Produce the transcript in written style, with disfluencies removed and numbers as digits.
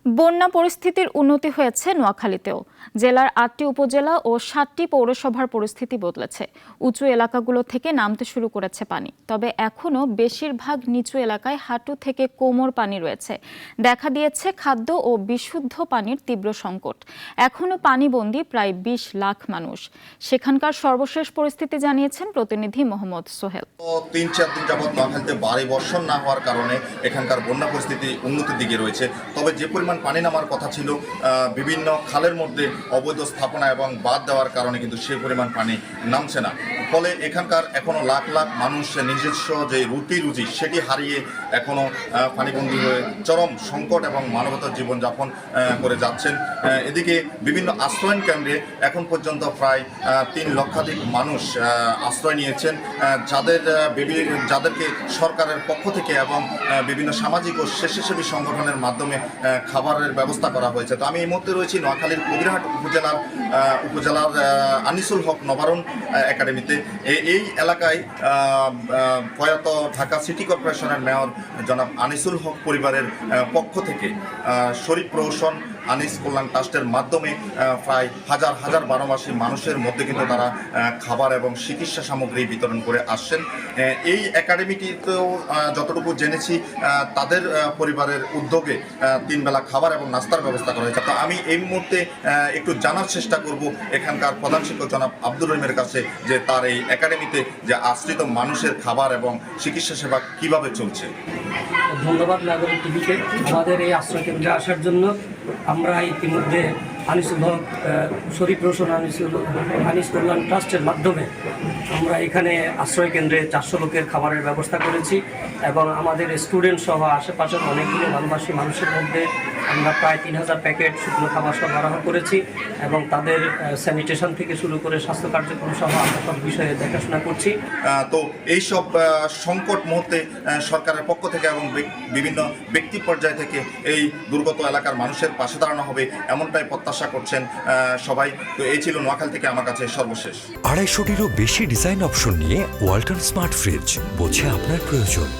বন্যা পরিস্থিতির উন্নতি হয়েছে নোয়াখালীতেও। জেলার ৮টি উপজেলা ও ৭টি পৌরসভার পরিস্থিতি বদলেছে। উঁচু এলাকাগুলো থেকে নামতে শুরু করেছে পানি, তবে এখনও বেশিরভাগ নিচু এলাকায় হাঁটু থেকে কোমর পানি রয়েছে। দেখা দিয়েছে খাদ্য ও বিশুদ্ধ পানির তীব্র সংকট। এখনও পানিবন্দী প্রায় ২০ লাখ মানুষ। সেখানকার সর্বশেষ পরিস্থিতি জানিয়েছেন প্রতিনিধি মোহাম্মদ সোহেল। ৩-৪ দিন যাবৎ নোয়াখালীতে ভারী বর্ষণ না হওয়ার কারণে এখানকার বন্যা পরিস্থিতি উন্নতির দিকে রয়েছে। তবে যে পরিমাণ পানি নামার কথা ছিল, বিভিন্ন খালের মধ্যে অবৈধ স্থাপনা এবং বাঁধ দেওয়ার কারণে কিন্তু সেই পরিমাণ পানি নামছে না। ফলে এখানকার এখনও লাখ লাখ মানুষ নিজস্ব যে রুজি সেটি হারিয়ে এখনও পানিবন্দী হয়ে চরম সংকট এবং মানবতার জীবনযাপন করে যাচ্ছেন। এদিকে বিভিন্ন আশ্রয়ণ কেন্দ্রে এখন পর্যন্ত প্রায় ৩ লক্ষাধিক মানুষ আশ্রয় নিয়েছেন, যাদেরকে সরকারের পক্ষ থেকে এবং বিভিন্ন সামাজিক ও স্বেচ্ছাসেবী সংগঠনের মাধ্যমে খাবারের ব্যবস্থা করা হয়েছে। তো আমি এই মুহূর্তে রয়েছি নোয়াখালীর কবিরহাট উপজেলার আনিসুল হক নবারুণ একাডেমিতে। এই এলাকায় প্রয়াত ঢাকা সিটি কর্পোরেশনের মেয়র জনাব আনিসুল হক পরিবারের পক্ষ থেকে শরীফ প্রহসন আনিস কল্যাণ ট্রাস্টের মাধ্যমে প্রায় হাজার হাজার বারোমাসী মানুষের মধ্যে কিন্তু তারা খাবার এবং চিকিৎসা সামগ্রী বিতরণ করে আসছেন। এই একাডেমিটিতেও যতটুকু জেনেছি তাদের পরিবারের উদ্যোগে 3 বেলা খাবার এবং নাস্তার ব্যবস্থা করা হয়েছে। তো আমি এই মুহূর্তে একটু জানার চেষ্টা করব এখানকার প্রধান শিক্ষক জনাব আব্দুর রহিমের কাছে যে তার এই একাডেমিতে যে আশ্রিত মানুষের খাবার এবং চিকিৎসা সেবা কিভাবে চলছে। ধন্যবাদ নাগরিক টিভিকে আমাদের এই আশ্রয় কেন্দ্রে আসার জন্য। আমরা ইতিমধ্যে আনিসুল হক শরীফ রোশন আনিস কল্যাণ ট্রাস্টের মাধ্যমে আমরা এখানে আশ্রয় কেন্দ্রে 400 লোকের খাবারের ব্যবস্থা করেছি এবং আমাদের স্টুডেন্ট সহ আশেপাশের অনেকগুলো বনবাসী মানুষের মধ্যে আমরা প্রায় 3000 প্যাকেট শুকনো খাবার সরবরাহ করেছি এবং তাদের স্যানিটেশন থেকে শুরু করে স্বাস্থ্য কার্যক্রম সহ আমরা সব বিষয়ে দেখাশোনা করছি। তো এইসব সংকট মুহূর্তে সরকারের পক্ষ থেকে এবং বিভিন্ন ব্যক্তি পর্যায় থেকে এই দুর্গত এলাকার মানুষের পাশে দাঁড়ানো হবে এমনটাই প্রত্যাশা করছেন সবাই। তো এই ছিল নোয়াখালী থেকে আমার কাছে সর্বশেষ। 250টিরও বেশি ডিজাইন অপশন নিয়ে ওয়ালটন স্মার্ট ফ্রিজ, বোঝে আপনার প্রয়োজন।